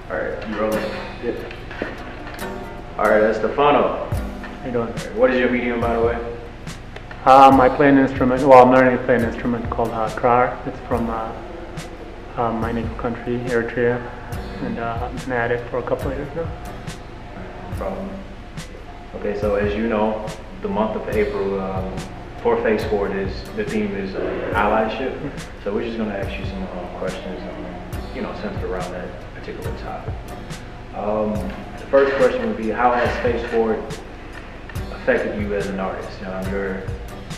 Alright, you rolling? Yeah. Alright, Estefano. How you doing? What is your medium, by the way? I play an instrument. Well, I'm learning to play an instrument called krar. It's from my native country, Eritrea, and I've been at it for a couple of years now. No problem. Okay, so as you know, the month of April for Face Forward the theme is allyship. So we're just going to ask you some questions, centered around that particular topic. The first question would be, how has Face Forward affected you as an artist? Your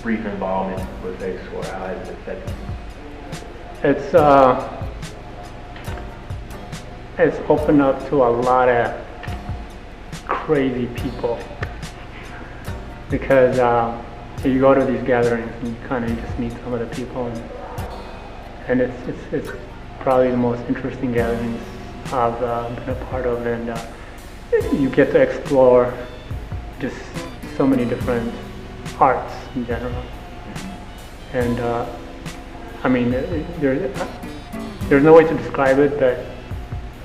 brief involvement with Face Forward, how has it affected you? It's opened up to a lot of crazy people, because you go to these gatherings and you just meet some of the people, and it's probably the most interesting gatherings I've been a part of, and you get to explore just so many different arts in general. And there's no way to describe it, but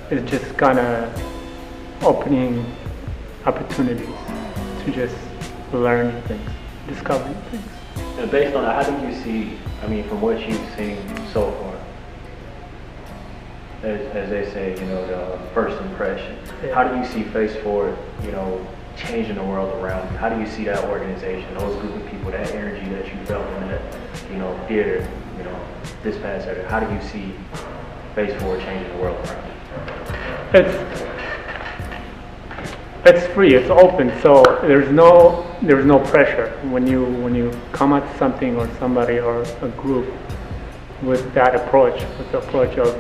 it's just kind of opening opportunities to just learn things, discover things. And based on that, how do you see, from what you've seen so far, as they say, the first impression, yeah. How do you see Face Forward, changing the world around you? How do you see that organization, those group of people, that energy that you felt in that, theater, this past Saturday? How do you see Face Forward changing the world around you? It's free, it's open, so there's no pressure when you come at something or somebody or a group with that approach, with the approach of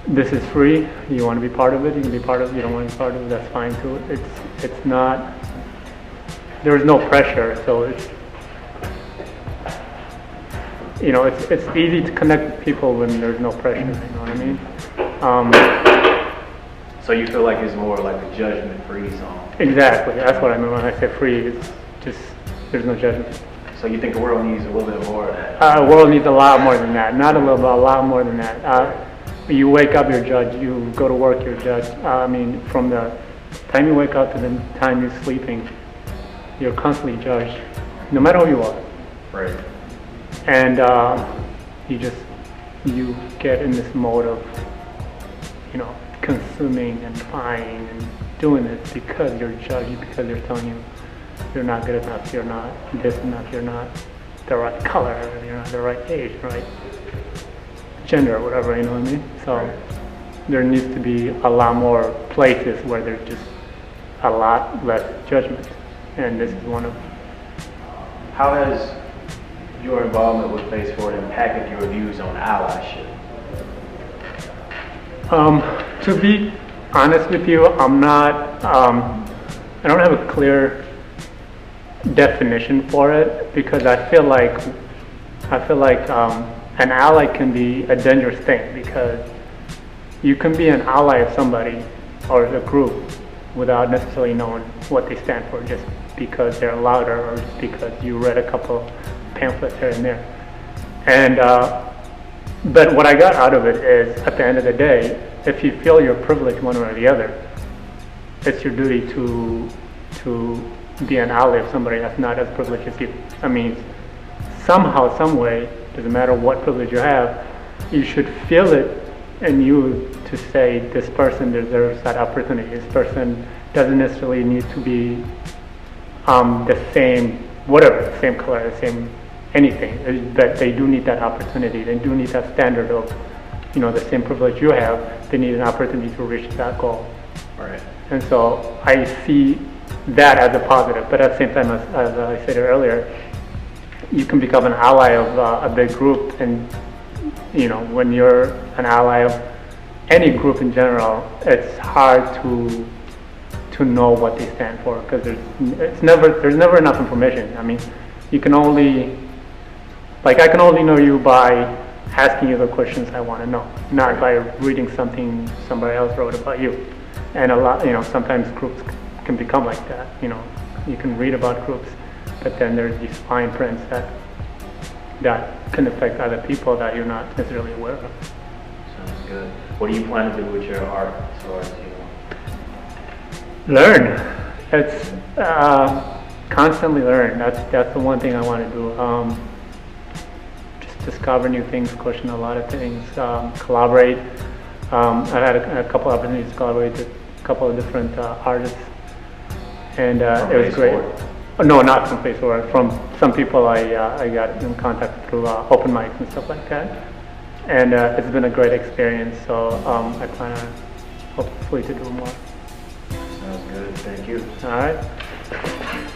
this is free. You want to be part of it, you can be part of it. You don't want to be part of it, that's fine too. It's not. There's no pressure, so it's easy to connect with people when there's no pressure. You know what I mean? So you feel like it's more like a judgment-free zone? Exactly. That's what I mean when I say free. It's just there's no judgment. So you think the world needs a little bit more of that? The world needs a lot more than that. Not a little bit, a lot more than that. You wake up, you're judged. You go to work, you're judged. From the time you wake up to the time you're sleeping, you're constantly judged, no matter who you are. Right. And you get in this mode of, consuming and buying and doing it because you're judged, because they're telling you you're not good enough, you're not this enough, you're not the right color, you're not the right age, right gender, whatever, you know what I mean? So there needs to be a lot more places where there's just a lot less judgment, and this is one of them. How has your involvement with Face Forward impacted your views on allyship? To be honest with you, I'm not. I don't have a clear definition for it, because I feel like an ally can be a dangerous thing, because you can be an ally of somebody or a group without necessarily knowing what they stand for, just because they're louder or just because you read a couple pamphlets here and there. And but what I got out of it is, at the end of the day, if you feel you're privileged one way or the other, it's your duty to be an ally of somebody that's not as privileged as you. Somehow, some way, doesn't matter what privilege you have, you should feel it in you to say, this person deserves that opportunity. This person doesn't necessarily need to be the same, whatever, the same color, the same anything, but they do need that opportunity. They do need that standard of, the same privilege you have. They need an opportunity to reach that goal. All right. And so I see that as a positive, but at the same time, as I said earlier, you can become an ally of a big group, and when you're an ally of any group in general, it's hard to know what they stand for, because there's never enough information. You can only, I can only know you by asking you the questions I want to know, not by reading something somebody else wrote about you. And sometimes groups can become like that. You can read about groups, but then there's these fine prints that can affect other people that you're not necessarily aware of. Sounds good. What do you plan to do with your art as far as, Learn. It's constantly learn. That's the one thing I want to do. Just discover new things, question a lot of things, collaborate. I've had a couple opportunities to collaborate with a couple of different artists, and it was great. No, not from Face Forward. From some people I got in contact through open mics and stuff like that, and it's been a great experience. So I plan on hopefully to do more. Sounds good. Thank you. All right.